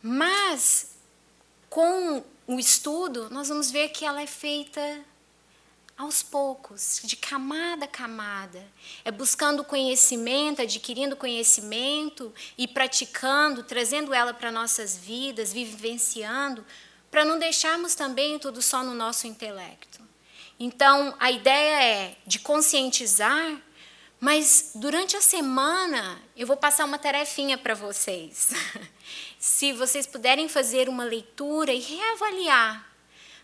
Mas, com o estudo, nós vamos ver que ela é feita aos poucos, de camada a camada. É buscando conhecimento, adquirindo conhecimento e praticando, trazendo ela para nossas vidas, vivenciando, para não deixarmos também tudo só no nosso intelecto. Então, a ideia é de conscientizar, mas durante a semana eu vou passar uma tarefinha para vocês. Se vocês puderem fazer uma leitura e reavaliar,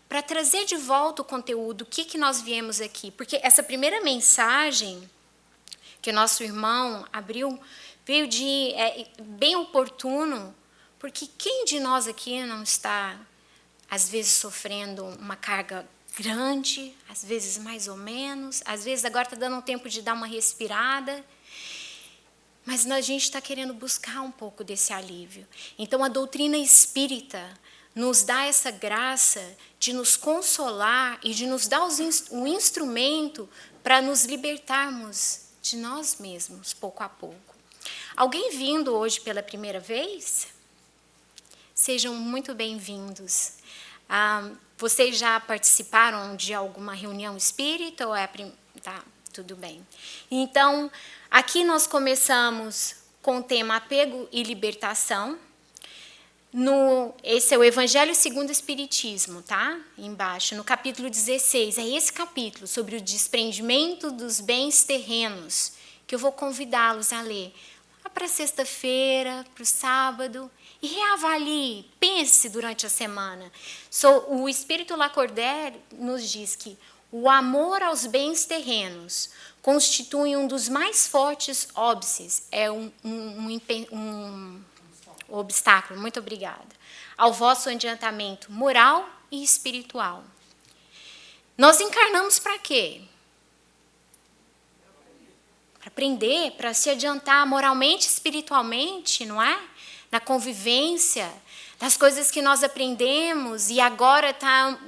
para trazer de volta o conteúdo, o que nós viemos aqui. Porque essa primeira mensagem que o nosso irmão abriu veio bem oportuno, porque quem de nós aqui não está, às vezes, sofrendo uma carga grande, às vezes mais ou menos, às vezes agora está dando um tempo de dar uma respirada, mas a gente está querendo buscar um pouco desse alívio. Então, a doutrina espírita nos dá essa graça de nos consolar e de nos dar o instrumento para nos libertarmos de nós mesmos, pouco a pouco. Alguém vindo hoje pela primeira vez? Sejam muito bem-vindos. Vocês já participaram de alguma reunião espírita? Ou Tá, tudo bem. Então, aqui nós começamos com o tema apego e libertação. Esse é o Evangelho segundo o Espiritismo, tá? Embaixo, no capítulo 16. É esse capítulo, sobre o desprendimento dos bens terrenos, que eu vou convidá-los a ler. Lá para sexta-feira, para o sábado, e reavalie, pense durante a semana. O Espírito Lacordaire nos diz que o amor aos bens terrenos constitui um dos mais fortes óbices, é um obstáculo, muito obrigada, ao vosso adiantamento moral e espiritual. Nós encarnamos para quê? Para aprender, para se adiantar moralmente, espiritualmente, não é? Na convivência, das coisas que nós aprendemos e agora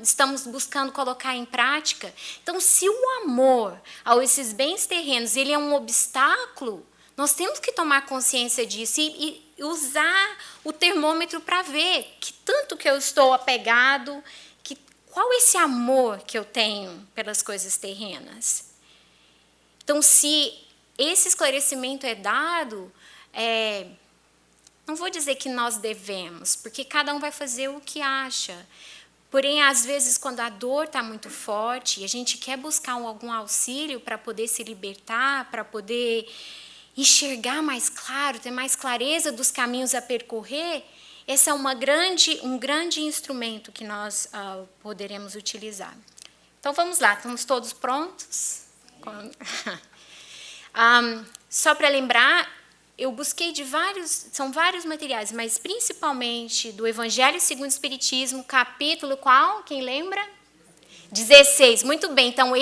estamos buscando colocar em prática. Então, se o amor a esses bens terrenos ele é um obstáculo, nós temos que tomar consciência disso e usar o termômetro para ver que tanto que eu estou apegado, qual é esse amor que eu tenho pelas coisas terrenas. Então, se esse esclarecimento é dado, não vou dizer que nós devemos, porque cada um vai fazer o que acha. Porém, às vezes, quando a dor está muito forte e a gente quer buscar algum auxílio para poder se libertar, para poder enxergar mais claro, ter mais clareza dos caminhos a percorrer, esse é um grande instrumento que nós poderemos utilizar. Então, vamos lá, estamos todos prontos? Só para lembrar, eu busquei são vários materiais, mas principalmente do Evangelho segundo o Espiritismo, capítulo qual? Quem lembra? 16, muito bem. Então,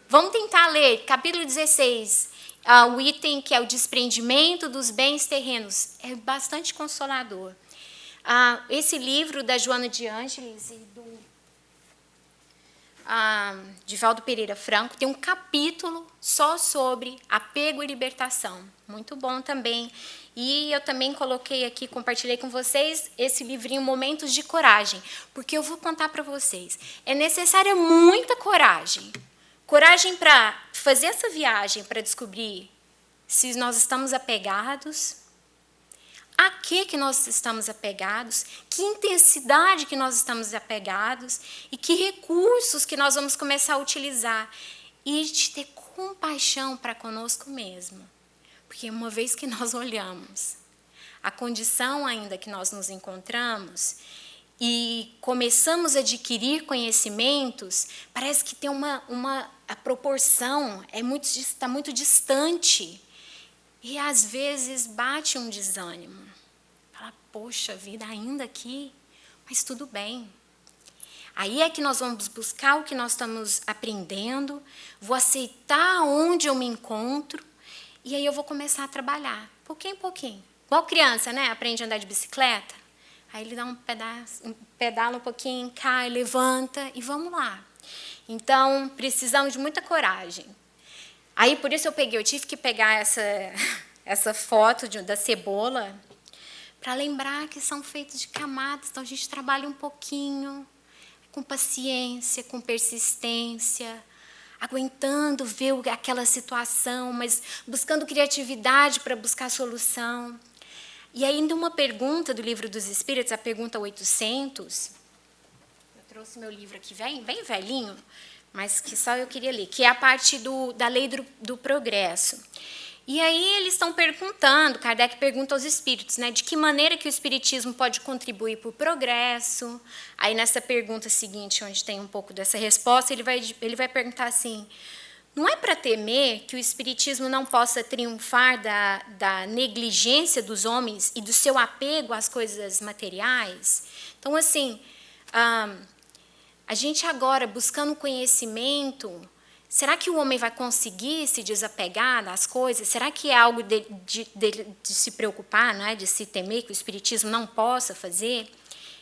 vamos tentar ler, capítulo 16, o item que é o desprendimento dos bens terrenos. É bastante consolador. Esse livro da Joana de Ângeles e do Divaldo Pereira Franco tem um capítulo só sobre apego e libertação. Muito bom também. E eu também coloquei aqui, compartilhei com vocês esse livrinho Momentos de Coragem, porque eu vou contar para vocês. É necessária muita coragem. Coragem para fazer essa viagem, para descobrir se nós estamos apegados, a que nós estamos apegados, que intensidade que nós estamos apegados e que recursos que nós vamos começar a utilizar. E de ter compaixão para conosco mesmo. Porque uma vez que nós olhamos a condição ainda que nós nos encontramos e começamos a adquirir conhecimentos, parece que tem a proporção está muito distante. E, às vezes, bate um desânimo. Fala, poxa vida, ainda aqui? Mas tudo bem. Aí é que nós vamos buscar o que nós estamos aprendendo, vou aceitar onde eu me encontro, e aí eu vou começar a trabalhar, pouquinho em pouquinho. Igual criança, né? Aprende a andar de bicicleta. Aí ele dá um pedala um pouquinho, cai, levanta, e vamos lá. Então, precisamos de muita coragem. Aí, por isso eu tive que pegar essa foto da cebola, para lembrar que são feitos de camadas. Então, a gente trabalha um pouquinho, com paciência, com persistência, aguentando ver aquela situação, mas buscando criatividade para buscar solução. E ainda uma pergunta do Livro dos Espíritos, a pergunta 800. Eu trouxe meu livro aqui, bem velhinho, mas que só eu queria ler, que é a parte da lei do progresso. E aí eles estão perguntando, Kardec pergunta aos espíritos, né, de que maneira que o espiritismo pode contribuir para o progresso. Aí nessa pergunta seguinte, onde tem um pouco dessa resposta, ele vai perguntar assim: não é para temer que o espiritismo não possa triunfar da negligência dos homens e do seu apego às coisas materiais? Então, assim, a gente agora, buscando conhecimento, será que o homem vai conseguir se desapegar das coisas? Será que é algo de se preocupar, né? De se temer que o espiritismo não possa fazer?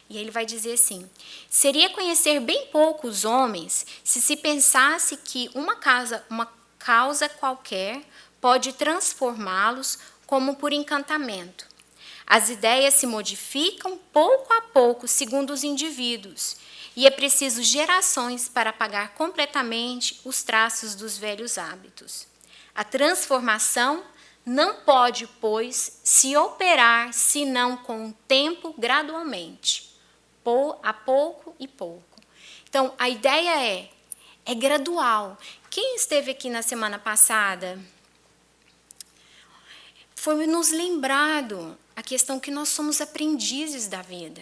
E ele vai dizer assim: seria conhecer bem pouco os homens se pensasse que uma causa qualquer pode transformá-los como por encantamento. As ideias se modificam pouco a pouco segundo os indivíduos, e é preciso gerações para apagar completamente os traços dos velhos hábitos. A transformação não pode, pois, se operar senão com o tempo gradualmente, a pouco e pouco. Então, a ideia é gradual. Quem esteve aqui na semana passada foi nos lembrado a questão que nós somos aprendizes da vida.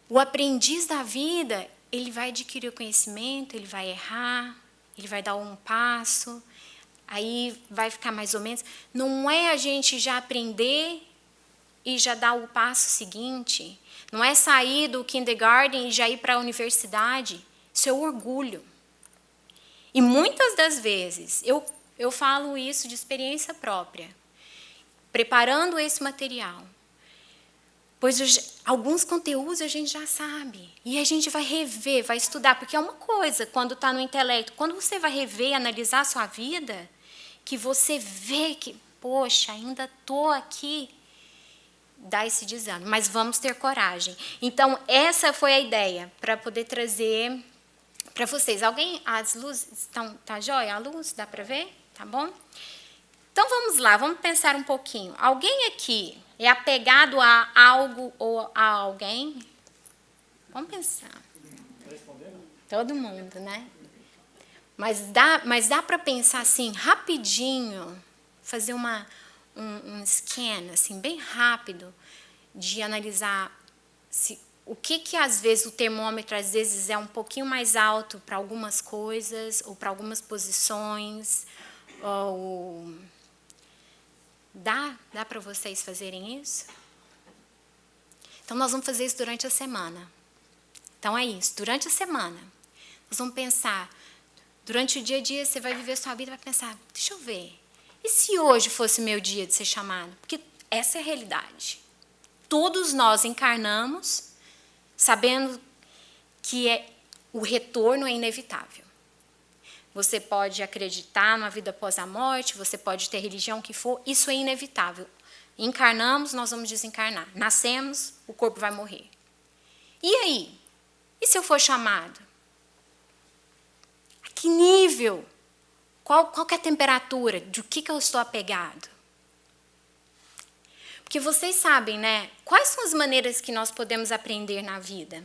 O aprendiz da vida, ele vai adquirir o conhecimento, ele vai errar, ele vai dar um passo, aí vai ficar mais ou menos. Não é a gente já aprender e já dar o passo seguinte. Não é sair do kindergarten e já ir para a universidade. Isso é orgulho. E muitas das vezes, eu falo isso de experiência própria, preparando esse material. Pois alguns conteúdos a gente já sabe. E a gente vai rever, vai estudar. Porque é uma coisa, quando está no intelecto, quando você vai rever, analisar a sua vida, que você vê que, poxa, ainda estou aqui, dá esse desânimo. Mas vamos ter coragem. Então, essa foi a ideia, para poder trazer para vocês. As luzes estão, tá jóia? A luz, dá para ver? Tá bom? Então, vamos lá, vamos pensar um pouquinho. Alguém aqui é apegado a algo ou a alguém? Vamos pensar. Todo mundo, né? Mas dá para pensar assim, rapidinho, fazer um scan, assim, bem rápido, de analisar o que às vezes o termômetro às vezes é um pouquinho mais alto para algumas coisas, ou para algumas posições, ou... Dá para vocês fazerem isso? Então, nós vamos fazer isso durante a semana. Então, é isso. Durante a semana, nós vamos pensar. Durante o dia a dia, você vai viver a sua vida e vai pensar, deixa eu ver. E se hoje fosse meu dia de ser chamado? Porque essa é a realidade. Todos nós encarnamos sabendo que o retorno é inevitável. Você pode acreditar na vida após a morte, você pode ter religião que for, isso é inevitável. Encarnamos, nós vamos desencarnar. Nascemos, o corpo vai morrer. E aí? E se eu for chamado? A que nível? Qual que é a temperatura? De que eu estou apegado? Porque vocês sabem, né? Quais são as maneiras que nós podemos aprender na vida?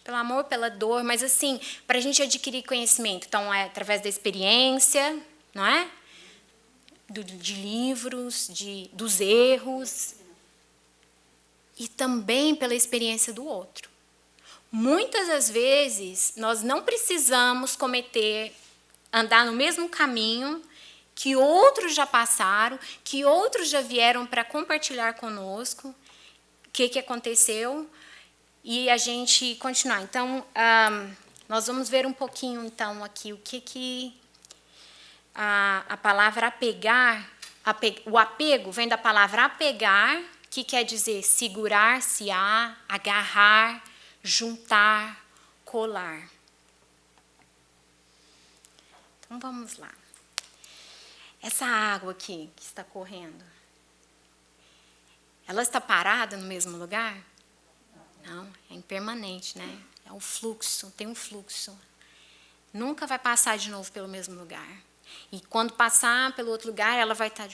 Pelo amor, pela dor, mas assim, para a gente adquirir conhecimento. Então, é através da experiência, não é? De livros, dos erros. E também pela experiência do outro. Muitas das vezes, nós não precisamos andar no mesmo caminho que outros já passaram, que outros já vieram para compartilhar conosco o que aconteceu, e a gente continuar. Então, nós vamos ver um pouquinho, então, aqui o que a palavra apegar, o apego vem da palavra apegar, que quer dizer segurar-se a, agarrar, juntar, colar. Então, vamos lá. Essa água aqui que está correndo, ela está parada no mesmo lugar? Não, é impermanente, né? É um fluxo, tem um fluxo. Nunca vai passar de novo pelo mesmo lugar. E quando passar pelo outro lugar, ela vai estar...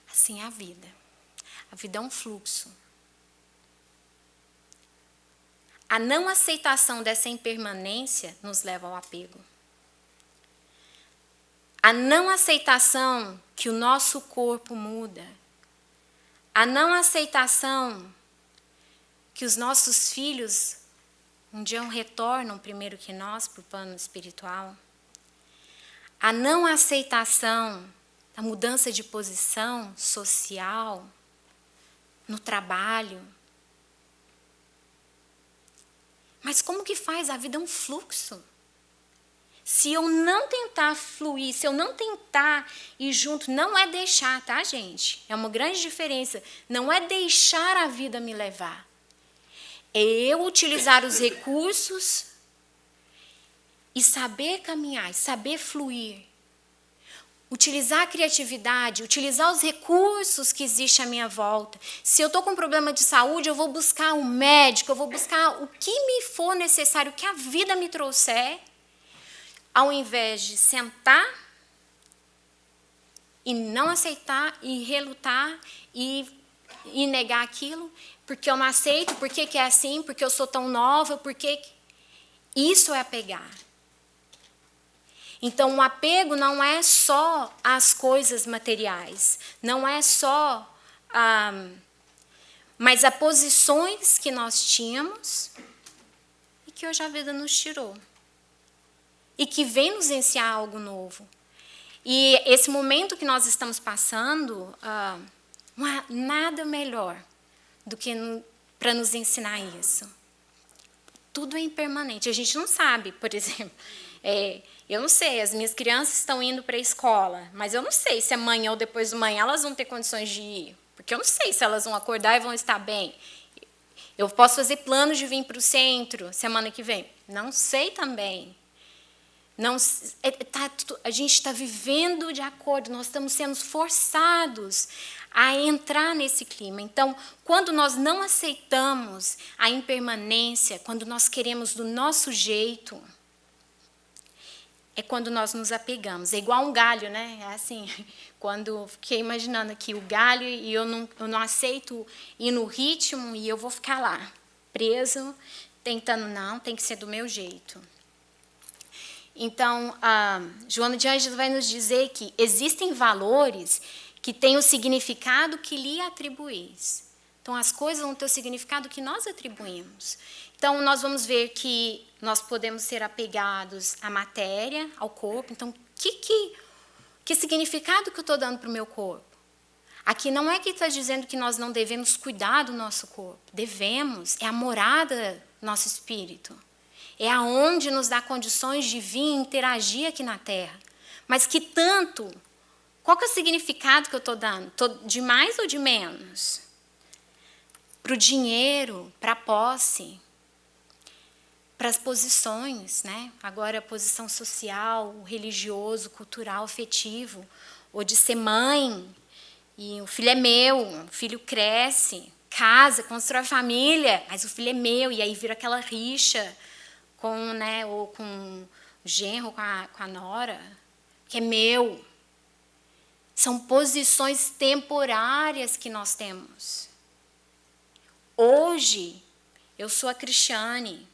Assim é a vida. A vida é um fluxo. A não aceitação dessa impermanência nos leva ao apego. A não aceitação que o nosso corpo muda. A não aceitação que os nossos filhos um dia retornam primeiro que nós para o plano espiritual. A não aceitação da mudança de posição social, no trabalho. Mas como que faz? A vida é um fluxo. Se eu não tentar fluir, se eu não tentar ir junto, não é deixar, tá, gente? É uma grande diferença. Não é deixar a vida me levar. É eu utilizar os recursos e saber caminhar, saber fluir. Utilizar a criatividade, utilizar os recursos que existem à minha volta. Se eu estou com um problema de saúde, eu vou buscar um médico, eu vou buscar o que me for necessário, o que a vida me trouxer, ao invés de sentar e não aceitar e relutar e negar aquilo, porque eu não aceito, porque que é assim, porque eu sou tão nova, porque... Isso é apegar. Então, o apego não é só às coisas materiais, não é só... mas a posições que nós tínhamos e que hoje a vida nos tirou. E que vem nos ensinar algo novo. E esse momento que nós estamos passando, não há nada melhor do que para nos ensinar isso. Tudo é impermanente. A gente não sabe, por exemplo... eu não sei, as minhas crianças estão indo para a escola, mas eu não sei se amanhã ou depois de amanhã elas vão ter condições de ir, porque eu não sei se elas vão acordar e vão estar bem. Eu posso fazer planos de vir para o centro semana que vem? Não sei também. Não, a gente está vivendo de acordo, nós estamos sendo forçados a entrar nesse clima. Então, quando nós não aceitamos a impermanência, quando nós queremos do nosso jeito... É quando nós nos apegamos. É igual um galho, né? É assim, quando fiquei imaginando aqui o galho e eu não aceito ir no ritmo e eu vou ficar lá, preso, tentando, não, tem que ser do meu jeito. Então, Joana de Ângeles vai nos dizer que existem valores que têm o significado que lhe atribuís. Então, as coisas vão ter o significado que nós atribuímos. Então, nós vamos ver que nós podemos ser apegados à matéria, ao corpo. Então, que significado que eu estou dando para o meu corpo? Aqui não é que está dizendo que nós não devemos cuidar do nosso corpo. Devemos. É a morada do nosso espírito. É aonde nos dá condições de vir interagir aqui na Terra. Mas que tanto? Qual que é o significado que eu estou dando? De mais ou de menos? Para o dinheiro, para a posse, para as posições, né? Agora a posição social, religioso, cultural, afetivo, ou de ser mãe, e o filho é meu, o filho cresce, casa, constrói família, mas o filho é meu, e aí vira aquela rixa com, né, ou com o genro, com a nora, que é meu. São posições temporárias que nós temos. Hoje, eu sou a Cristiane.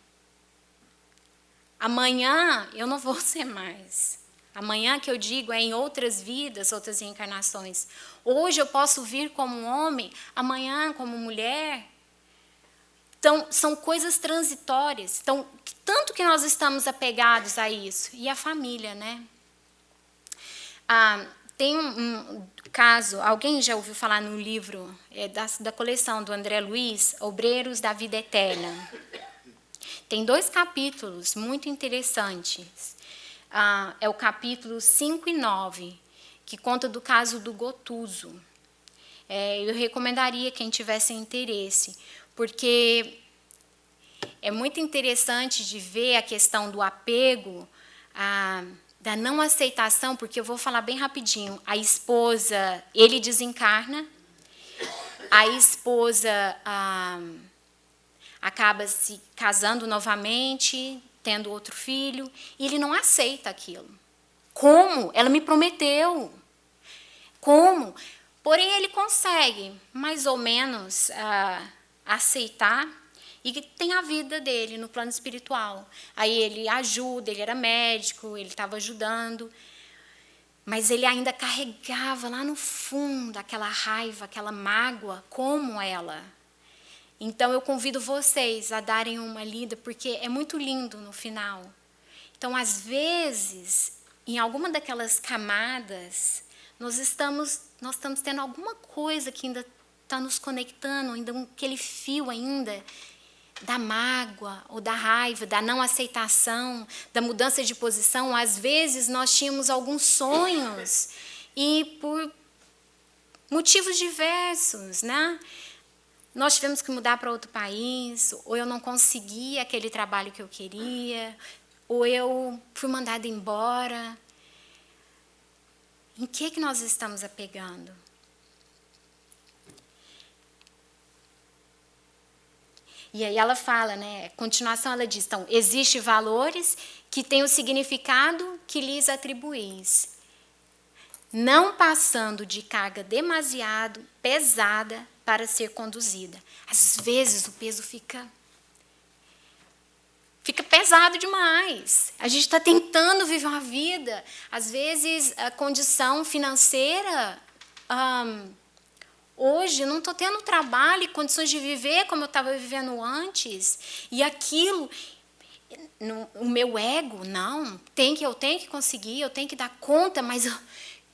Amanhã, eu não vou ser mais. Amanhã, que eu digo, é em outras vidas, outras reencarnações. Hoje eu posso vir como homem, amanhã como mulher. Então, são coisas transitórias. Então, tanto que nós estamos apegados a isso. E a família, né? Tem um caso, alguém já ouviu falar no livro da coleção do André Luiz, Obreiros da Vida Eterna? Tem 2 capítulos muito interessantes. É o capítulo 5 e 9, que conta do caso do Gotuso. Eu recomendaria quem tivesse interesse, porque é muito interessante de ver a questão do apego da não aceitação, porque eu vou falar bem rapidinho. A esposa, ele desencarna, a esposa acaba se casando novamente, tendo outro filho, e ele não aceita aquilo. Como? Ela me prometeu. Como? Porém, ele consegue, mais ou menos, aceitar e tem a vida dele no plano espiritual. Aí ele ajuda, ele era médico, ele estava ajudando, mas ele ainda carregava lá no fundo aquela raiva, aquela mágoa, como ela. Então, eu convido vocês a darem uma lida, porque é muito lindo no final. Então, às vezes, em alguma daquelas camadas, nós estamos tendo alguma coisa que ainda está nos conectando, ainda aquele fio ainda da mágoa ou da raiva, da não aceitação, da mudança de posição. Às vezes nós tínhamos alguns sonhos e por motivos diversos, né? Nós tivemos que mudar para outro país, ou eu não consegui aquele trabalho que eu queria, ou eu fui mandada embora. Em que nós estamos apegando? E aí ela fala, né? A continuação ela diz, então, existem valores que têm o significado que lhes atribuís, não passando de carga demasiado pesada para ser conduzida. Às vezes o peso fica pesado demais. A gente está tentando viver uma vida. Às vezes a condição financeira... hoje não estou tendo trabalho e condições de viver como eu estava vivendo antes. E aquilo, o meu ego, não, eu tenho que conseguir, eu tenho que dar conta, mas eu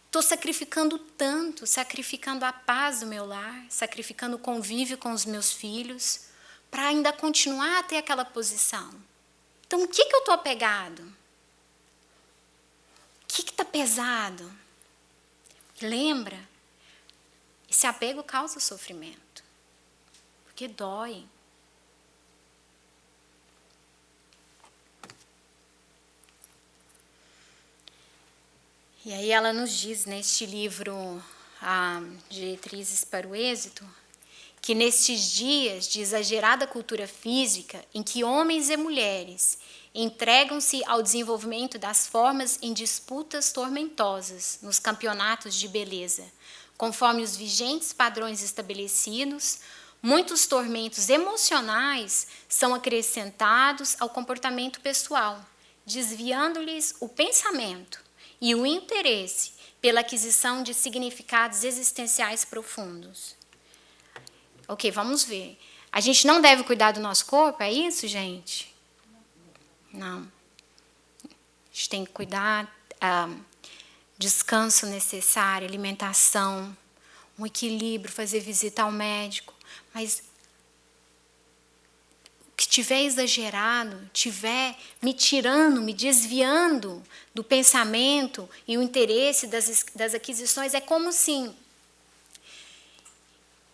estou sacrificando tanto, sacrificando a paz do meu lar, sacrificando o convívio com os meus filhos, para ainda continuar a ter aquela posição. Então, o que eu estou apegado? O que está pesado? Lembra? Esse apego causa sofrimento, porque dói. E aí ela nos diz, neste livro, Diretrizes para o Êxito, que nestes dias de exagerada cultura física, em que homens e mulheres entregam-se ao desenvolvimento das formas em disputas tormentosas nos campeonatos de beleza, conforme os vigentes padrões estabelecidos, muitos tormentos emocionais são acrescentados ao comportamento pessoal, desviando-lhes o pensamento e o interesse pela aquisição de significados existenciais profundos. Ok, vamos ver. A gente não deve cuidar do nosso corpo, é isso, gente? Não. A gente tem que cuidar... descanso necessário, alimentação, um equilíbrio, fazer visita ao médico. Mas o que tiver exagerado, tiver me tirando, me desviando do pensamento e o interesse das aquisições, é como assim,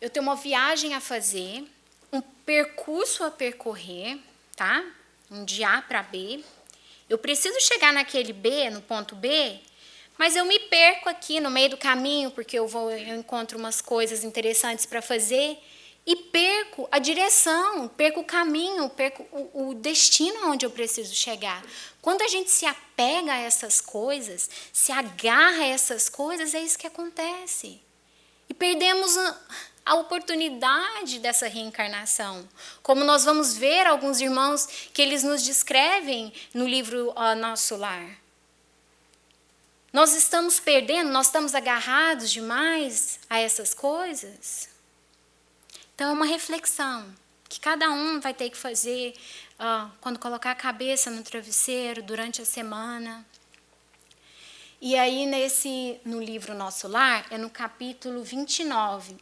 eu tenho uma viagem a fazer, um percurso a percorrer, tá? De A para B. Eu preciso chegar naquele B, no ponto B, mas eu me perco aqui no meio do caminho, porque eu encontro umas coisas interessantes para fazer e perco a direção, perco o caminho, perco o destino onde eu preciso chegar. Quando a gente se apega a essas coisas, se agarra a essas coisas, é isso que acontece. E perdemos a oportunidade dessa reencarnação. Como nós vamos ver alguns irmãos que eles nos descrevem no livro Nosso Lar. Nós estamos perdendo, nós estamos agarrados demais a essas coisas. Então, é uma reflexão que cada um vai ter que fazer quando colocar a cabeça no travesseiro, durante a semana. E aí, no livro Nosso Lar, é no capítulo 29.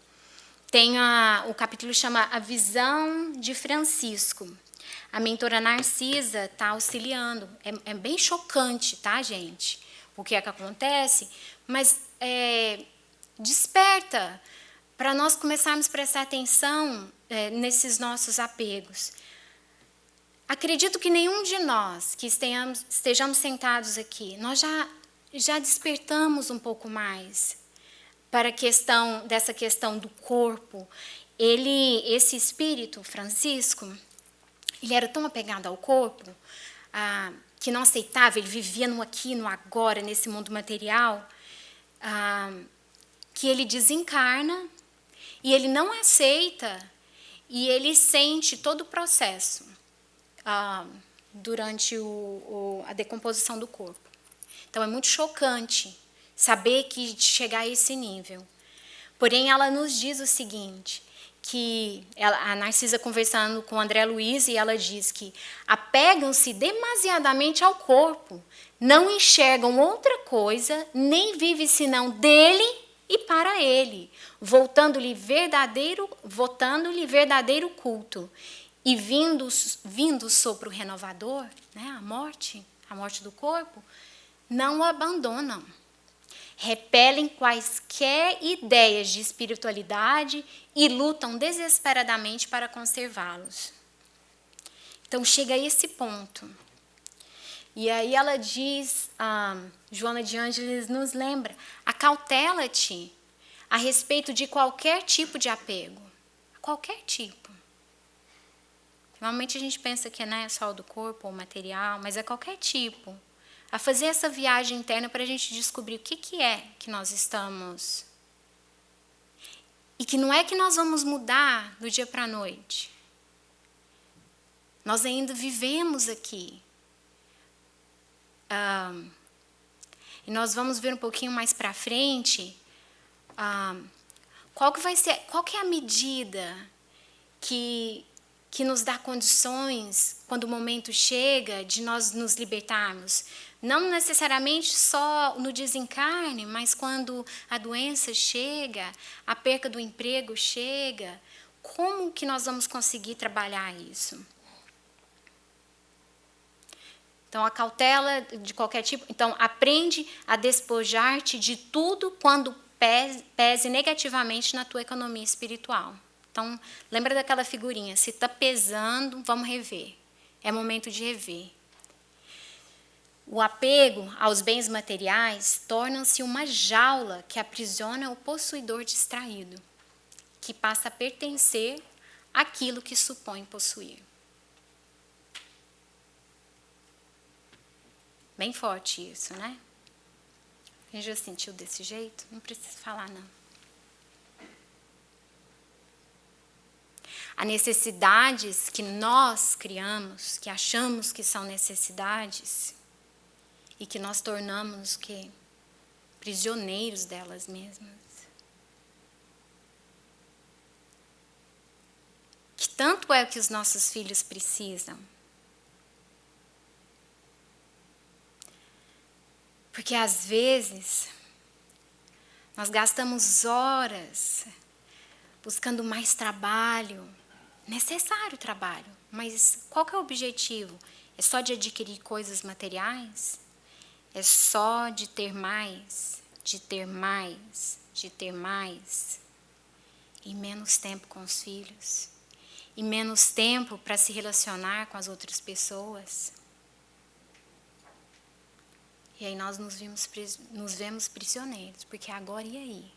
O capítulo chama A Visão de Francisco. A mentora Narcisa está auxiliando. É bem chocante, tá, gente? O que é que acontece, mas desperta para nós começarmos a prestar atenção nesses nossos apegos. acredito que nenhum de nós que estejamos sentados aqui, nós já despertamos um pouco mais para dessa questão do corpo. Esse espírito, Francisco, ele era tão apegado ao corpo, que não aceitava, ele vivia no aqui, no agora, nesse mundo material, que ele desencarna e ele não aceita e ele sente todo o processo durante a decomposição do corpo. Então, é muito chocante saber que chegar a esse nível. Porém, ela nos diz o seguinte, que a Narcisa conversando com o André Luiz, e ela diz que apegam-se demasiadamente ao corpo, não enxergam outra coisa, nem vivem senão dele e para ele, votando-lhe verdadeiro culto. E vindo o sopro renovador, né, a morte do corpo, não o abandonam. Repelem quaisquer ideias de espiritualidade e lutam desesperadamente para conservá-los. Então, chega a esse ponto. E aí ela diz, Joana de Ângeles nos lembra, acautela-te a respeito de qualquer tipo de apego. Qualquer tipo. Normalmente a gente pensa que não é só o do corpo ou material, mas é qualquer tipo. A fazer essa viagem interna para a gente descobrir o que é que nós estamos. E que não é que nós vamos mudar do dia para a noite. Nós ainda vivemos aqui. E nós vamos ver um pouquinho mais para frente qual que é a medida que nos dá condições, quando o momento chega, de nós nos libertarmos. Não necessariamente só no desencarne, mas quando a doença chega, a perca do emprego chega, como que nós vamos conseguir trabalhar isso? Então, a cautela de qualquer tipo. Então, aprende a despojar-te de tudo quando pese negativamente na tua economia espiritual. Então, lembra daquela figurinha, se está pesando, vamos rever. É momento de rever. O apego aos bens materiais torna-se uma jaula que aprisiona o possuidor distraído, que passa a pertencer àquilo que supõe possuir. Bem forte isso, né? Quem já sentiu desse jeito? Não precisa falar, não. As necessidades que nós criamos, que achamos que são necessidades, e que nós tornamos prisioneiros delas mesmas. Que tanto é o que os nossos filhos precisam. Porque às vezes nós gastamos horas buscando mais trabalho, necessário trabalho, mas qual que é o objetivo? É só de adquirir coisas materiais? É só de ter mais, de ter mais, de ter mais, e menos tempo com os filhos, e menos tempo para se relacionar com as outras pessoas. E aí nós nos vemos prisioneiros, porque agora e aí?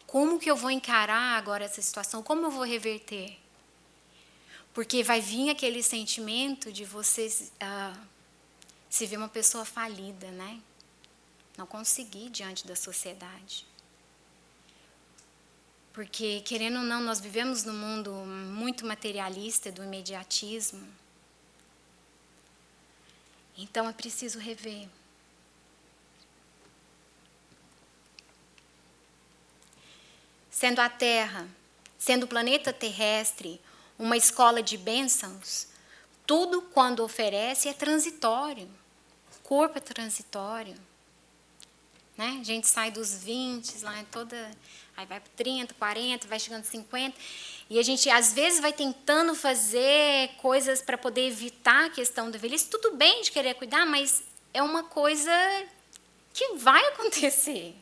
Como que eu vou encarar agora essa situação? Como eu vou reverter? Porque vai vir aquele sentimento de você se ver uma pessoa falida, né? Não conseguir diante da sociedade. Porque, querendo ou não, nós vivemos num mundo muito materialista, do imediatismo. Então, é preciso rever. Sendo a Terra, sendo o planeta terrestre uma escola de bênçãos, tudo quando oferece é transitório. O corpo é transitório. Né? A gente sai dos 20, lá aí vai para 30, 40, vai chegando a 50. E a gente, às vezes, vai tentando fazer coisas para poder evitar a questão da velhice. Tudo bem de querer cuidar, mas é uma coisa que vai acontecer.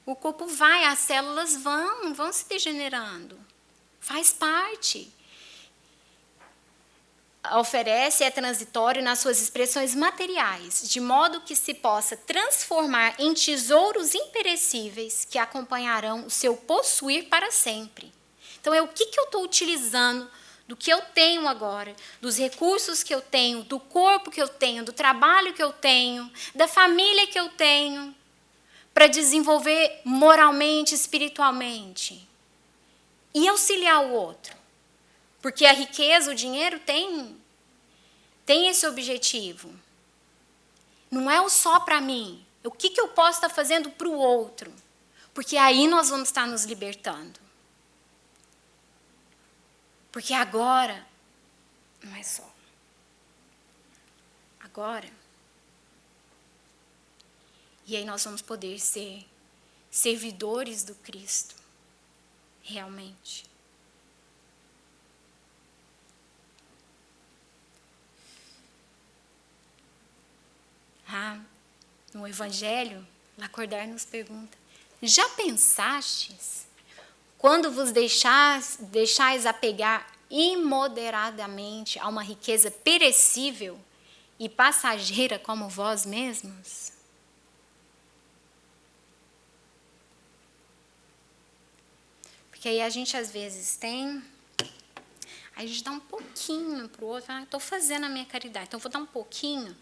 O corpo vai, as células vão se degenerando. Faz parte. oferece é transitório nas suas expressões materiais, de modo que se possa transformar em tesouros imperecíveis que acompanharão o seu possuir para sempre. Então, o que eu estou utilizando do que eu tenho agora, dos recursos que eu tenho, do corpo que eu tenho, do trabalho que eu tenho, da família que eu tenho, para desenvolver moralmente, espiritualmente e auxiliar o outro. Porque a riqueza, o dinheiro tem esse objetivo. Não é o só para mim. O que eu posso estar fazendo para o outro? Porque aí nós vamos estar nos libertando. Porque agora, não é só. Agora. E aí nós vamos poder ser servidores do Cristo. Realmente. No Evangelho, Lacordaire nos pergunta: já pensastes, quando vos deixais apegar imoderadamente a uma riqueza perecível e passageira como vós mesmos? Porque aí a gente às vezes tem, aí a gente dá um pouquinho para o outro, fala, estou fazendo a minha caridade, então vou dar um pouquinho.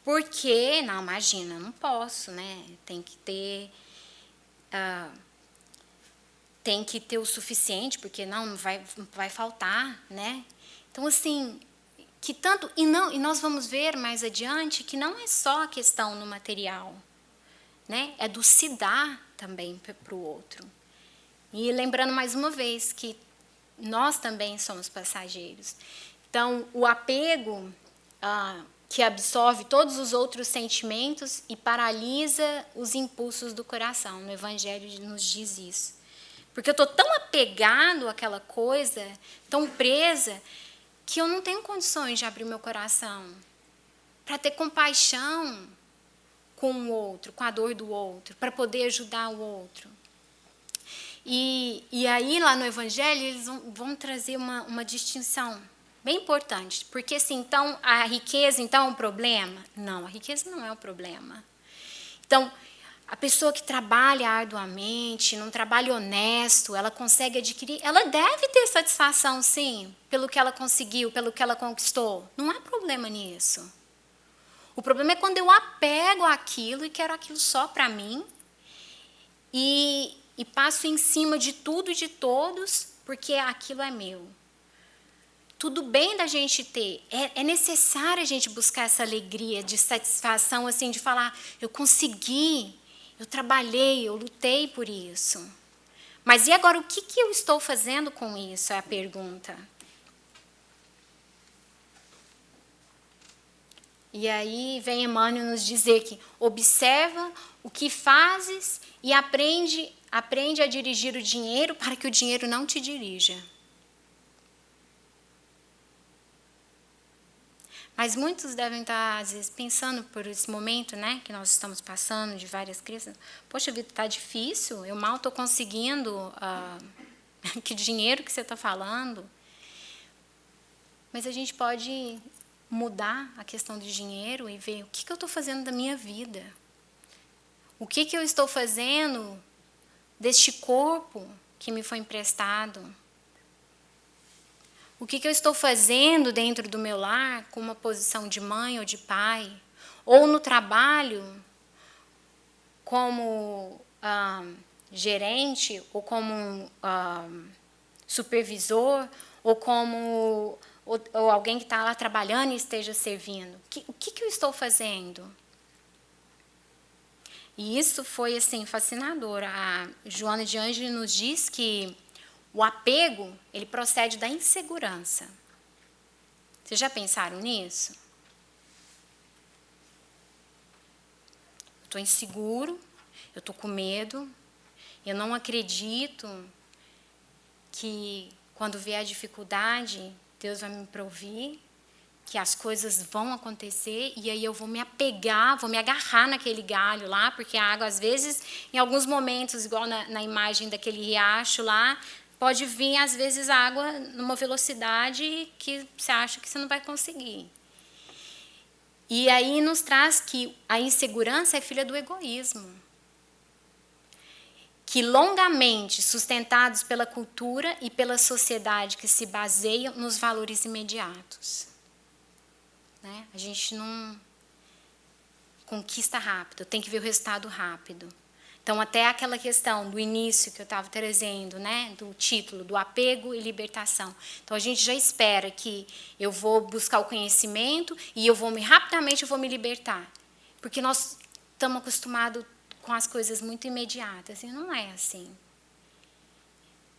Porque, não, imagina, não posso, né? Tem que ter o suficiente, porque não vai faltar, né? Então, assim, que tanto... E nós vamos ver mais adiante que não é só a questão no material, né? É do se dar também para o outro. E lembrando mais uma vez que nós também somos passageiros. Então, o apego... que absorve todos os outros sentimentos e paralisa os impulsos do coração. No Evangelho nos diz isso. Porque eu estou tão apegado àquela coisa, tão presa, que eu não tenho condições de abrir meu coração para ter compaixão com o outro, com a dor do outro, para poder ajudar o outro. E aí, lá no Evangelho, eles vão trazer uma distinção bem importante, porque assim, então, a riqueza então é um problema? Não, a riqueza não é um problema. Então, a pessoa que trabalha arduamente, num trabalho honesto, ela consegue adquirir, ela deve ter satisfação, sim, pelo que ela conseguiu, pelo que ela conquistou. Não há problema nisso. O problema é quando eu apego àquilo e quero aquilo só para mim e passo em cima de tudo e de todos, porque aquilo é meu. Tudo bem da gente ter, é necessário a gente buscar essa alegria de satisfação, assim, de falar, eu consegui, eu trabalhei, eu lutei por isso. Mas e agora, o que eu estou fazendo com isso, é a pergunta. E aí vem Emmanuel nos dizer que observa o que fazes e aprende a dirigir o dinheiro para que o dinheiro não te dirija. Mas muitos devem estar, às vezes, pensando por esse momento, né, que nós estamos passando, de várias crises. Poxa vida, está difícil, eu mal estou conseguindo, que dinheiro que você está falando. Mas a gente pode mudar a questão do dinheiro e ver o que eu estou fazendo da minha vida. O que eu estou fazendo deste corpo que me foi emprestado. O que eu estou fazendo dentro do meu lar, com uma posição de mãe ou de pai, ou no trabalho, como gerente, ou como supervisor, ou como ou alguém que está lá trabalhando e esteja servindo. O que eu estou fazendo? E isso foi assim fascinador. A Joana de Ângeles nos diz que o apego, ele procede da insegurança. Vocês já pensaram nisso? Eu estou inseguro, eu estou com medo, eu não acredito que quando vier a dificuldade, Deus vai me prover, que as coisas vão acontecer, e aí eu vou me apegar, vou me agarrar naquele galho lá, porque a água, às vezes, em alguns momentos, igual na imagem daquele riacho lá, pode vir, às vezes, água numa velocidade que você acha que você não vai conseguir. E aí nos traz que a insegurança é filha do egoísmo. Que longamente sustentados pela cultura e pela sociedade que se baseiam nos valores imediatos. Né? A gente não conquista rápido, tem que ver o resultado rápido. Então, até aquela questão do início que eu estava trazendo, né, do título, do apego e libertação. Então, a gente já espera que eu vou buscar o conhecimento e rapidamente eu vou me libertar. Porque nós estamos acostumados com as coisas muito imediatas, e não é assim.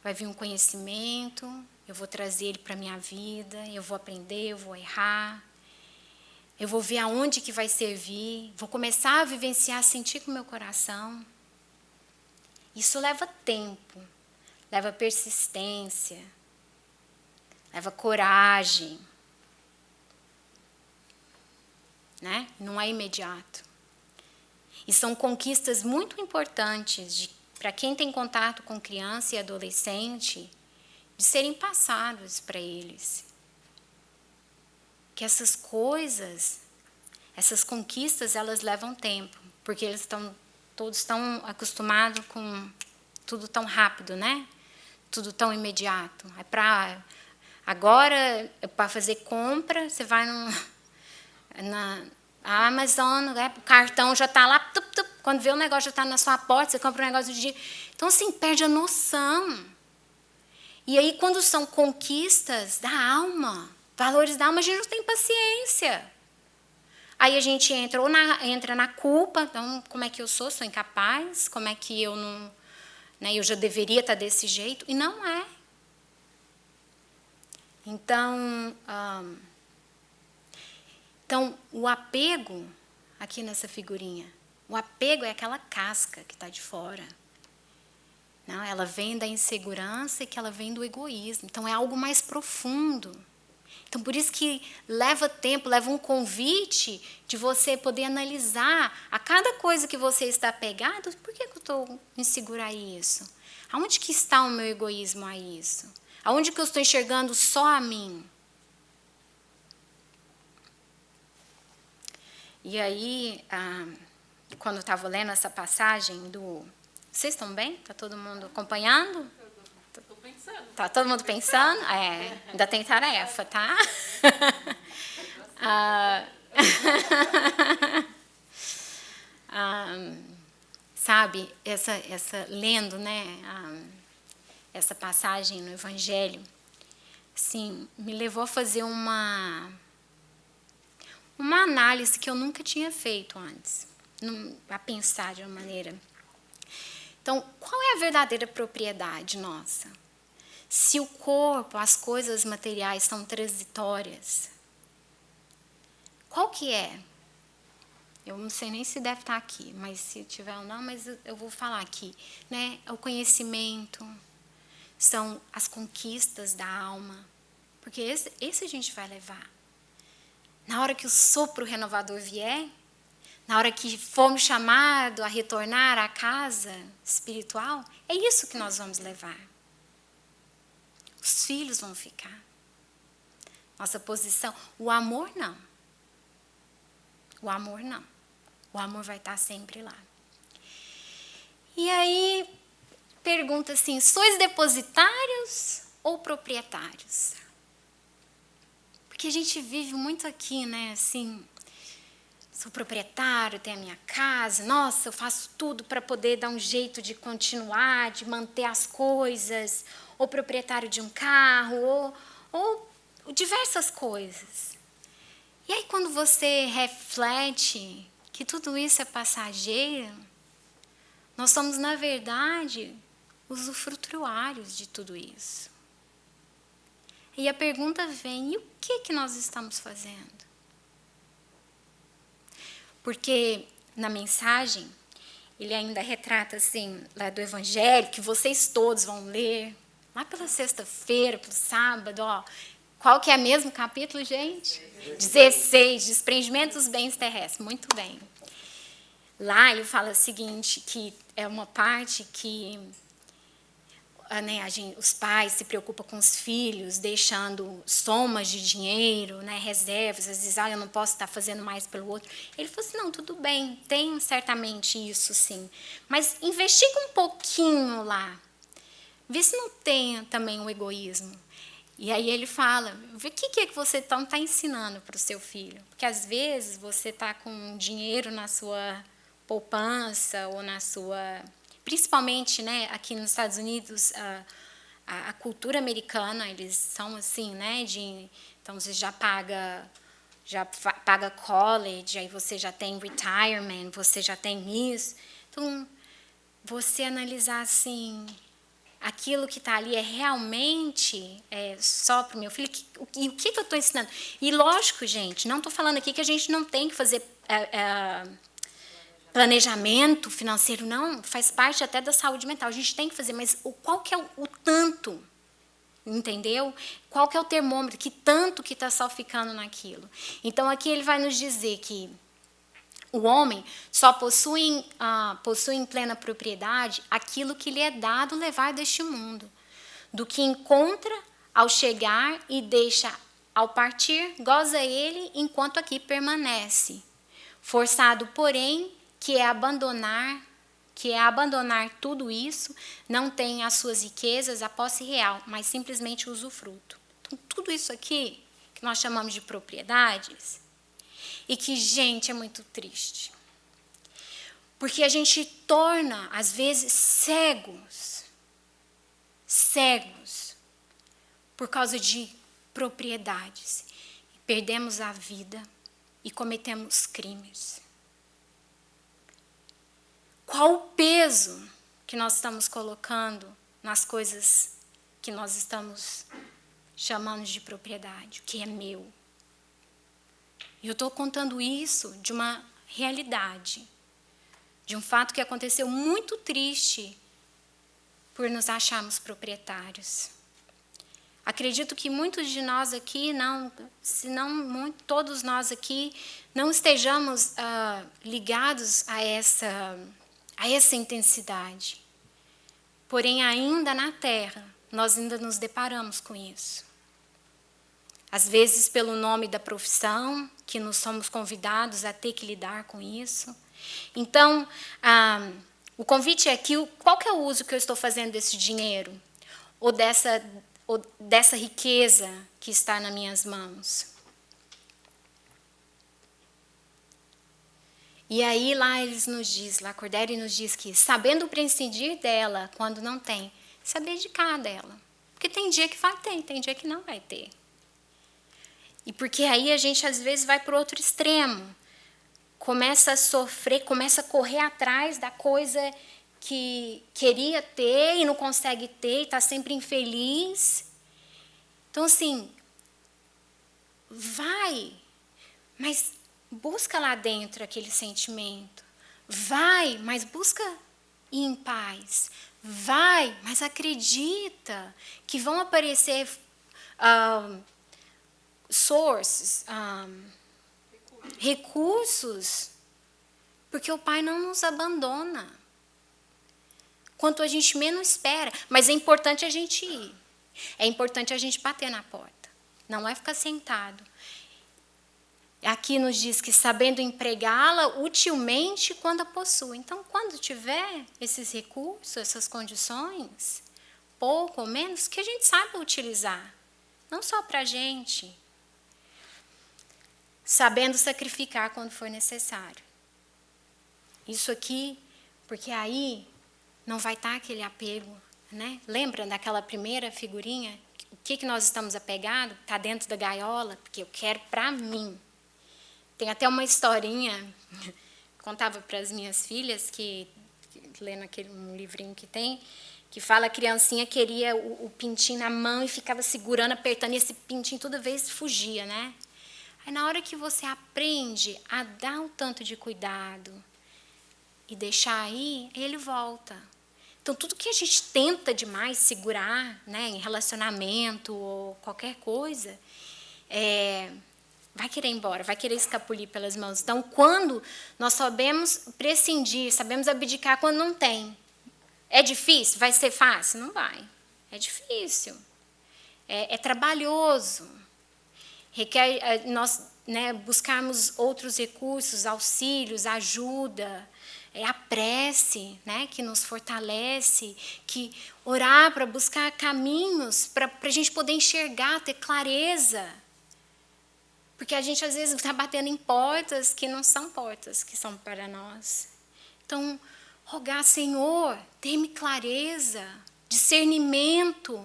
Vai vir um conhecimento, eu vou trazer ele para a minha vida, eu vou aprender, eu vou errar, eu vou ver aonde que vai servir, vou começar a vivenciar, sentir com o meu coração. Isso leva tempo, leva persistência, leva coragem, né? Não é imediato. E são conquistas muito importantes para quem tem contato com criança e adolescente, de serem passadas para eles. Que essas coisas, essas conquistas, elas levam tempo, porque todos estão acostumados com tudo tão rápido, né? Tudo tão imediato. Agora, para fazer compra, você vai na Amazon, o cartão já está lá, quando vê o negócio já está na sua porta, você compra um negócio de dia. Então, assim, perde a noção. E aí, quando são conquistas da alma, valores da alma, a gente não tem paciência. Aí a gente entra na culpa, então, como é que eu sou? Sou incapaz? Como é que eu não... Né, eu já deveria estar desse jeito? E não é. Então, o apego, aqui nessa figurinha, o apego é aquela casca que está de fora. Não, ela vem da insegurança e que ela vem do egoísmo. Então, é algo mais profundo. Então, por isso que leva tempo, leva um convite de você poder analisar a cada coisa que você está apegado, por que eu estou insegura a isso? Aonde que está o meu egoísmo a isso? Aonde que eu estou enxergando só a mim? E aí, quando eu estava lendo essa passagem do... Vocês estão bem? Está todo mundo acompanhando? Estou pensando. Está todo mundo pensando? Ainda tem tarefa, tá? Sabe, lendo, né, essa passagem no Evangelho, assim, me levou a fazer uma análise que eu nunca tinha feito antes, a pensar de uma maneira. Então, qual é a verdadeira propriedade nossa? Se o corpo, as coisas materiais são transitórias, qual que é? Eu não sei nem se deve estar aqui, mas se tiver ou não, mas eu vou falar aqui. Né? O conhecimento, são as conquistas da alma, porque esse a gente vai levar. Na hora que o sopro renovador vier, na hora que formos chamados a retornar à casa espiritual, é isso que nós vamos levar. Os filhos vão ficar. Nossa posição. O amor, não. O amor, não. O amor vai estar sempre lá. E aí, pergunta assim, sois depositários ou proprietários? Porque a gente vive muito aqui, né, assim... Sou proprietário, tenho a minha casa, nossa, eu faço tudo para poder dar um jeito de continuar, de manter as coisas, ou proprietário de um carro, ou diversas coisas. E aí, quando você reflete que tudo isso é passageiro, nós somos, na verdade, usufrutuários de tudo isso. E a pergunta vem, e o que nós estamos fazendo? Porque na mensagem, ele ainda retrata assim, lá do Evangelho, que vocês todos vão ler, lá pela sexta-feira, pelo sábado, ó. Qual que é mesmo o capítulo, gente? 16, desprendimento dos bens terrestres. Muito bem. Lá ele fala o seguinte, que é uma parte que né, os pais se preocupam com os filhos, deixando somas de dinheiro, né, reservas, às vezes, eu não posso estar fazendo mais pelo outro. Ele falou assim, não, tudo bem, tem certamente isso, sim. Mas investiga um pouquinho lá. Vê se não tem também um egoísmo. E aí ele fala, o que é que você está ensinando para o seu filho? Porque, às vezes, você está com dinheiro na sua poupança ou na sua... Principalmente, né, aqui nos Estados Unidos, a cultura americana, eles são assim, né, então você já paga college, aí você já tem retirement, você já tem isso. Então, você analisar assim, aquilo que está ali é realmente só para o meu filho, e o que eu estou ensinando? E lógico, gente, não estou falando aqui que a gente não tem que fazer... planejamento financeiro, não, faz parte até da saúde mental. A gente tem que fazer, mas qual que é o tanto? Entendeu? Qual que é o termômetro? Que tanto que está só ficando naquilo? Então, aqui ele vai nos dizer que o homem só possui em plena propriedade aquilo que lhe é dado levar deste mundo, do que encontra ao chegar e deixa ao partir, goza ele enquanto aqui permanece. Forçado, porém, que é abandonar tudo isso, não tem as suas riquezas, a posse real, mas simplesmente o usufruto. Então, tudo isso aqui, que nós chamamos de propriedades, e que, gente, é muito triste. Porque a gente torna, às vezes, cegos, por causa de propriedades. Perdemos a vida e cometemos crimes. Qual o peso que nós estamos colocando nas coisas que nós estamos chamando de propriedade, o que é meu? E eu estou contando isso de uma realidade, de um fato que aconteceu muito triste por nos acharmos proprietários. Acredito que muitos de nós aqui, se não todos nós aqui, não estejamos ligados a essa intensidade. Porém, ainda na Terra, nós ainda nos deparamos com isso. Às vezes, pelo nome da profissão, que nós somos convidados a ter que lidar com isso. Então, o convite é que qual que é o uso que eu estou fazendo desse dinheiro? Ou dessa riqueza que está nas minhas mãos? E aí lá eles nos diz, lá Cordério nos diz que, sabendo prescindir dela quando não tem, se abdicar dela. Porque tem dia que vai ter, tem dia que não vai ter. E porque aí a gente às vezes vai para o outro extremo. Começa a sofrer, começa a correr atrás da coisa que queria ter e não consegue ter, e está sempre infeliz. Então, assim, vai, mas busca lá dentro aquele sentimento. Vai, mas busca ir em paz. Vai, mas acredita que vão aparecer sources, recursos, porque o Pai não nos abandona. Quanto a gente menos espera, mas é importante a gente ir. É importante a gente bater na porta. Não é ficar sentado. Aqui nos diz que sabendo empregá-la utilmente quando a possui. Então, quando tiver esses recursos, essas condições, pouco ou menos, que a gente saiba utilizar. Não só para a gente. Sabendo sacrificar quando for necessário. Isso aqui, porque aí não vai estar aquele apego, né? Lembra daquela primeira figurinha? O que nós estamos apegados? Está dentro da gaiola, porque eu quero para mim. Tem até uma historinha, contava para as minhas filhas, que lendo um livrinho que tem, que fala a criancinha queria o pintinho na mão e ficava segurando, apertando, e esse pintinho toda vez fugia, né? Aí, na hora que você aprende a dar um tanto de cuidado e deixar aí, ele volta. Então, tudo que a gente tenta demais segurar, né, em relacionamento ou qualquer coisa, vai querer ir embora, vai querer escapulir pelas mãos. Então, quando nós sabemos prescindir, sabemos abdicar quando não tem, é difícil? Vai ser fácil? Não vai. É difícil. É trabalhoso. Requer nós, né, buscarmos outros recursos, auxílios, ajuda. A prece, né, que nos fortalece, que orar para buscar caminhos, para a gente poder enxergar, ter clareza. Porque a gente, às vezes, está batendo em portas que não são portas que são para nós. Então, rogar, Senhor, dê-me clareza, discernimento,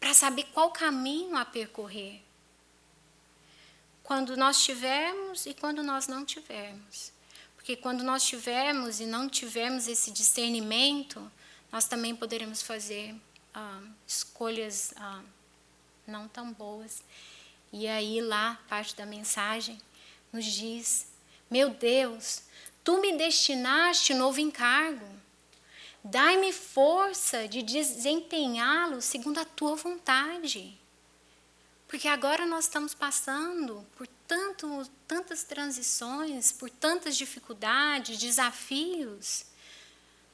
para saber qual caminho a percorrer. Quando nós tivermos e quando nós não tivermos. Porque quando nós tivermos e não tivermos esse discernimento, nós também poderemos fazer escolhas não tão boas. E aí lá, parte da mensagem, nos diz, meu Deus, tu me destinaste novo encargo. Dai-me força de desempenhá-lo segundo a tua vontade. Porque agora nós estamos passando por tantas transições, por tantas dificuldades, desafios.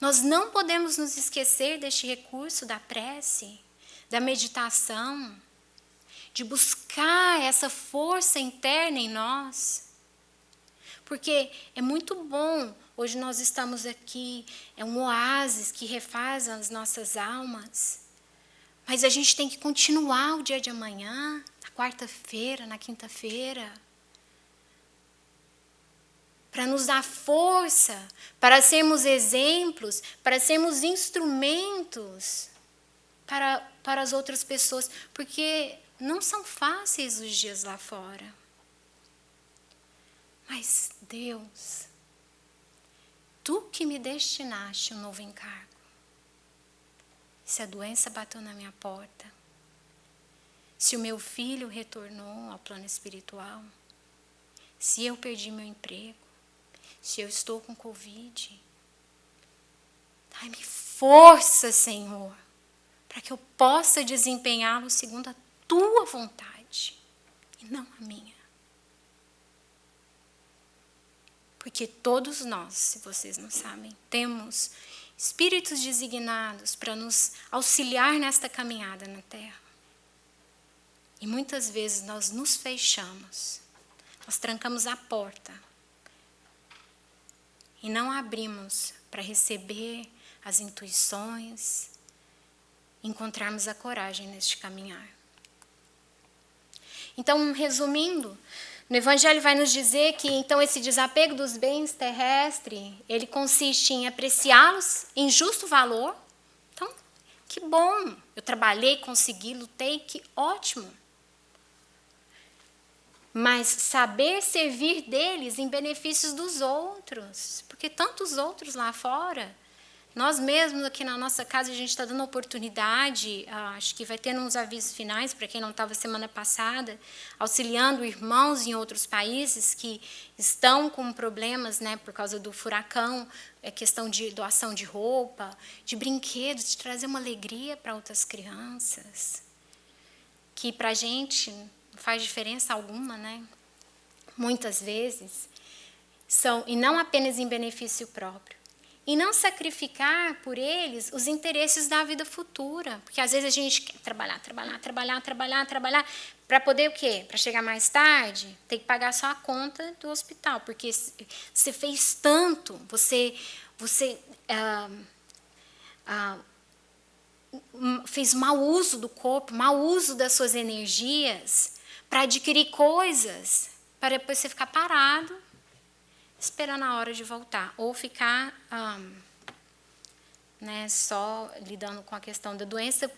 Nós não podemos nos esquecer deste recurso da prece, da meditação, de buscar essa força interna em nós. Porque é muito bom, hoje nós estamos aqui, é um oásis que refaz as nossas almas. Mas a gente tem que continuar o dia de amanhã, na quarta-feira, na quinta-feira, para nos dar força, para sermos exemplos, para sermos instrumentos para as outras pessoas, porque não são fáceis os dias lá fora. Mas, Deus, tu que me destinaste um novo encargo. Se a doença bateu na minha porta, se o meu filho retornou ao plano espiritual, se eu perdi meu emprego, se eu estou com Covid, dai-me força, Senhor, para que eu possa desempenhá-lo segundo a tua vontade e não a minha. Porque todos nós, se vocês não sabem, temos espíritos designados para nos auxiliar nesta caminhada na Terra. E muitas vezes nós nos fechamos, nós trancamos a porta e não abrimos para receber as intuições, encontrarmos a coragem neste caminhar. Então, resumindo, no Evangelho vai nos dizer que, então, esse desapego dos bens terrestres, ele consiste em apreciá-los em justo valor. Então, que bom, eu trabalhei, consegui, lutei, que ótimo. Mas saber servir deles em benefícios dos outros, porque tantos outros lá fora, nós mesmos aqui na nossa casa, a gente está dando oportunidade, acho que vai ter uns avisos finais, para quem não estava semana passada, auxiliando irmãos em outros países que estão com problemas, né, por causa do furacão, questão de doação de roupa, de brinquedos, de trazer uma alegria para outras crianças, que para a gente não faz diferença alguma, né? Muitas vezes, são, e não apenas em benefício próprio. E não sacrificar por eles os interesses da vida futura. Porque às vezes a gente quer trabalhar, para poder o quê? Para chegar mais tarde, tem que pagar só a conta do hospital. Porque você fez tanto, você fez mau uso do corpo, mau uso das suas energias para adquirir coisas, para depois você ficar parado, esperando a hora de voltar, ou ficar só lidando com a questão da doença,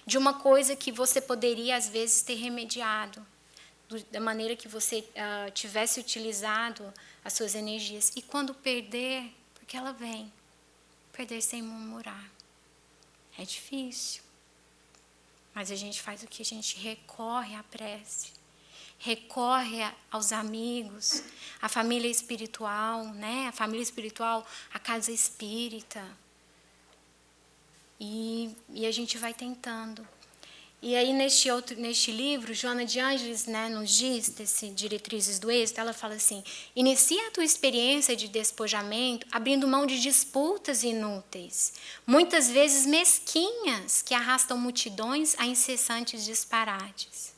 de uma coisa que você poderia, às vezes, ter remediado, da maneira que você tivesse utilizado as suas energias. E quando perder, porque ela vem, perder sem murmurar. É difícil, mas a gente faz o que? A gente recorre à prece. Recorre aos amigos, à família espiritual, né? A família espiritual, a casa espírita. E a gente vai tentando. E aí, neste livro, Joana de Ângeles, né, nos diz, desse Diretrizes do Êxito, ela fala assim: inicia a tua experiência de despojamento abrindo mão de disputas inúteis, muitas vezes mesquinhas, que arrastam multidões a incessantes disparates.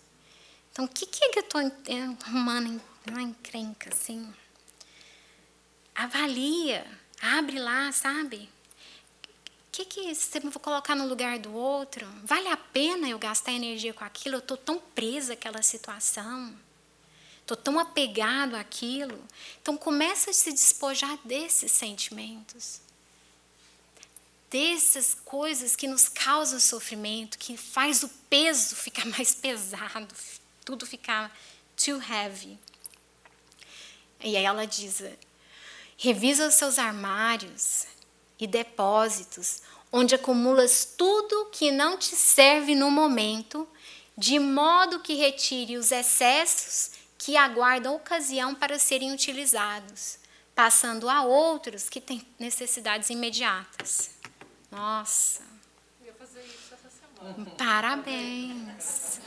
Então, o que é que eu estou arrumando uma encrenca, assim? Avalia, abre lá, sabe? O que você vai colocar no lugar do outro? Vale a pena eu gastar energia com aquilo? Eu estou tão presa àquela situação. Estou tão apegado àquilo. Então, começa a se despojar desses sentimentos. Dessas coisas que nos causam sofrimento, que faz o peso ficar mais pesado, tudo ficar too heavy. E aí ela diz: revisa os seus armários e depósitos, onde acumulas tudo que não te serve no momento, de modo que retire os excessos que aguardam ocasião para serem utilizados, passando a outros que têm necessidades imediatas. Nossa! Eu ia fazer isso essa semana. Parabéns!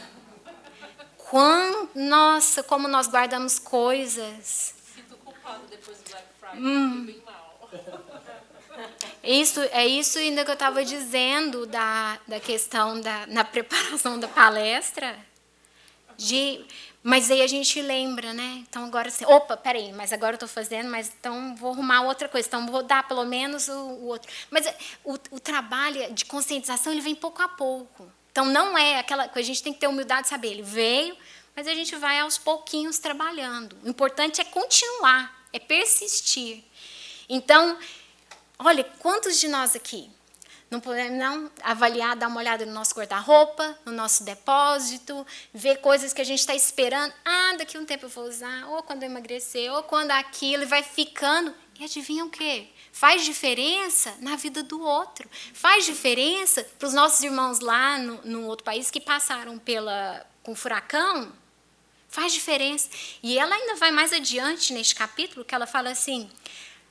Nossa, como nós guardamos coisas. Sinto culpado depois do Black Friday, fiquei bem mal. Isso ainda que eu estava dizendo da questão na preparação da palestra. Mas aí a gente lembra, né? Então agora assim, opa, peraí, mas agora eu estou fazendo, mas então vou arrumar outra coisa, então vou dar pelo menos o outro. Mas o trabalho de conscientização, ele vem pouco a pouco. Então não é aquela coisa, a gente tem que ter humildade de saber, ele veio, mas a gente vai aos pouquinhos trabalhando. O importante é continuar, é persistir. Então, olha, quantos de nós aqui não podemos não avaliar, dar uma olhada no nosso guarda-roupa, no nosso depósito, ver coisas que a gente está esperando. Daqui a um tempo eu vou usar, ou quando eu emagrecer, ou quando aquilo, e vai ficando. E adivinha o quê? Faz diferença na vida do outro. Faz diferença para os nossos irmãos lá no outro país que passaram com o furacão. Faz diferença. E ela ainda vai mais adiante neste capítulo, que ela fala assim: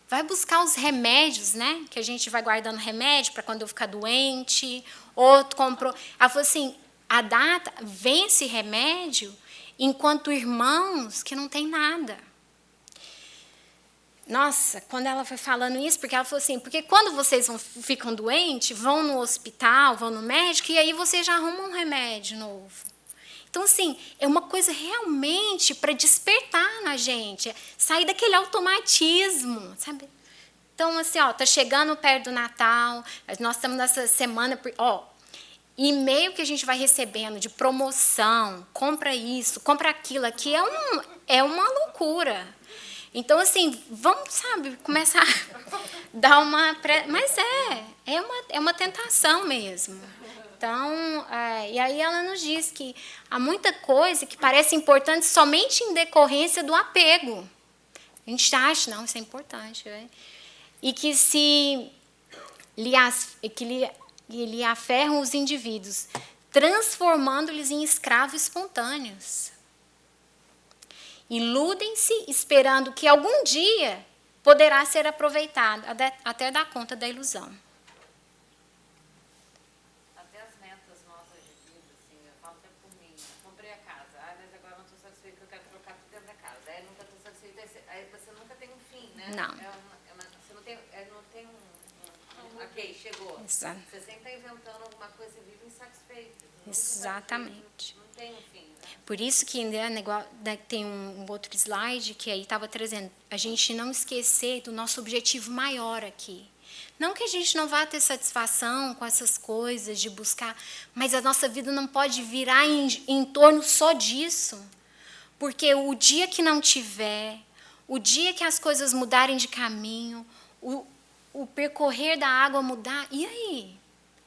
vai buscar os remédios, né? Que a gente vai guardando remédio para quando eu ficar doente. Outro comprou. Ela falou assim: a data, vence remédio enquanto irmãos que não tem nada. Nossa, quando ela foi falando isso, porque ela falou assim, porque quando vocês ficam doentes, vão no hospital, vão no médico, e aí vocês já arrumam um remédio novo. Então, assim, é uma coisa realmente para despertar na gente, sair daquele automatismo, sabe? Então, assim, tá chegando perto do Natal, nós estamos nessa semana, e-mail que a gente vai recebendo de promoção, compra isso, compra aquilo, aqui é uma loucura. Então, assim, vamos, sabe, começar a dar uma... Mas é uma tentação mesmo. Então, e aí ela nos diz que há muita coisa que parece importante somente em decorrência do apego. A gente acha, não, isso é importante. Né? E que lhe aferram os indivíduos, transformando-lhes em escravos espontâneos. Iludem-se esperando que algum dia poderá ser aproveitado, até dar conta da ilusão. Até as metas nossas de vida, assim, eu falo até por mim, comprei a casa, mas agora não estou satisfeita, eu quero trocar tudo dentro da casa, aí nunca estou satisfeita, aí você nunca tem um fim, né? Não. Você não tem um ok, chegou. Exato. Você sempre está inventando alguma coisa e vive insatisfeito. Exatamente. Não tem um fim. Por isso que tem um outro slide que aí estava trazendo, a gente não esquecer do nosso objetivo maior aqui. Não que a gente não vá ter satisfação com essas coisas de buscar, mas a nossa vida não pode virar em torno só disso. Porque o dia que não tiver, o dia que as coisas mudarem de caminho, o percorrer da água mudar, e aí?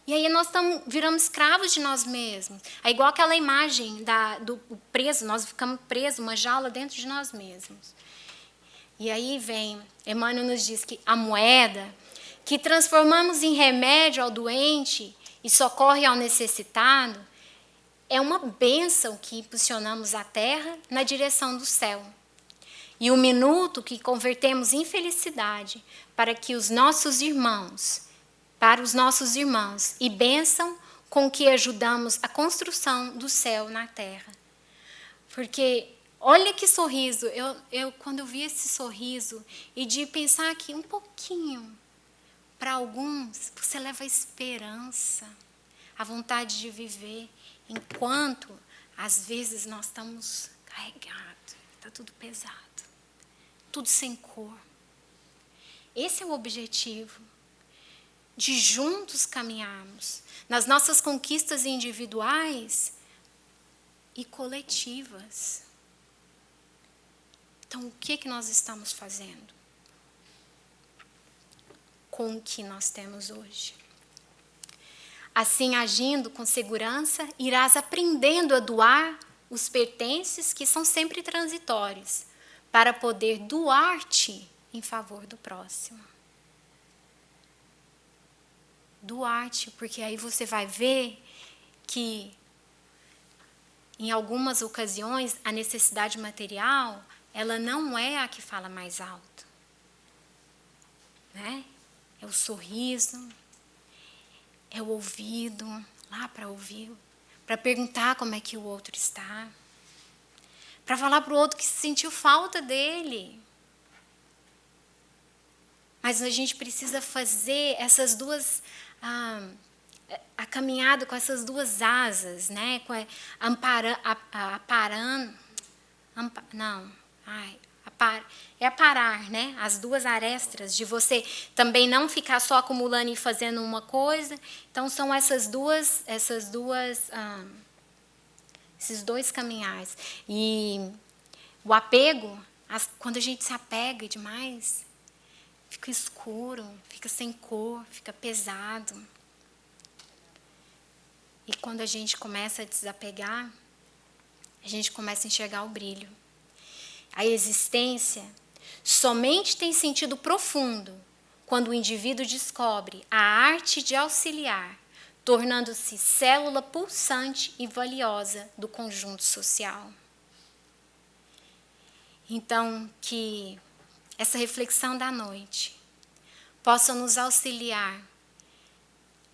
E aí nós viramos escravos de nós mesmos. É igual aquela imagem do preso, nós ficamos presos, uma jaula dentro de nós mesmos. E aí vem, Emmanuel nos diz que a moeda que transformamos em remédio ao doente e socorre ao necessitado é uma bênção que impulsionamos a terra na direção do céu. E o minuto que convertemos em felicidade para os nossos irmãos, e bênção com que ajudamos a construção do céu na terra. Porque olha que sorriso, quando eu vi esse sorriso e de pensar que um pouquinho, para alguns, você leva a esperança, a vontade de viver, enquanto às vezes nós estamos carregados, está tudo pesado, tudo sem cor. Esse é o objetivo, de juntos caminharmos nas nossas conquistas individuais e coletivas. Então, o que nós estamos fazendo com o que nós temos hoje? Assim, agindo com segurança, irás aprendendo a doar os pertences que são sempre transitórios, para poder doar-te em favor do próximo. Doar-te, porque aí você vai ver que, em algumas ocasiões, a necessidade material, ela não é a que fala mais alto. Né? É o sorriso, é o ouvido, lá para ouvir, para perguntar como é que o outro está, para falar para o outro que sentiu falta dele. Mas a gente precisa fazer essas duas, a caminhada com essas duas asas, né? Aparar, né? As duas arestas, de você também não ficar só acumulando e fazendo uma coisa. Então, são esses dois caminhares. E o apego, quando a gente se apega demais, fica escuro, fica sem cor, fica pesado. E quando a gente começa a desapegar, a gente começa a enxergar o brilho. A existência somente tem sentido profundo quando o indivíduo descobre a arte de auxiliar, tornando-se célula pulsante e valiosa do conjunto social. Então, que essa reflexão da noite possa nos auxiliar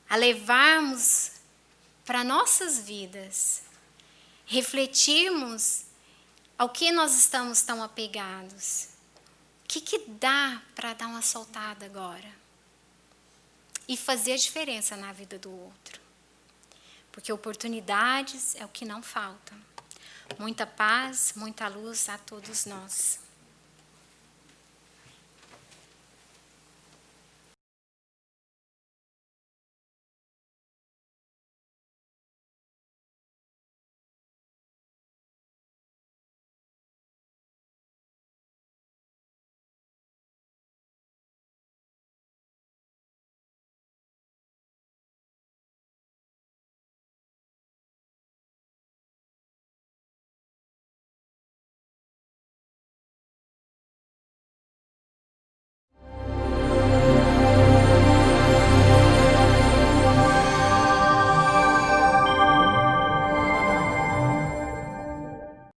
a levarmos para nossas vidas, refletirmos ao que nós estamos tão apegados. O que dá para dar uma soltada agora? E fazer a diferença na vida do outro. Porque oportunidades é o que não falta. Muita paz, muita luz a todos nós.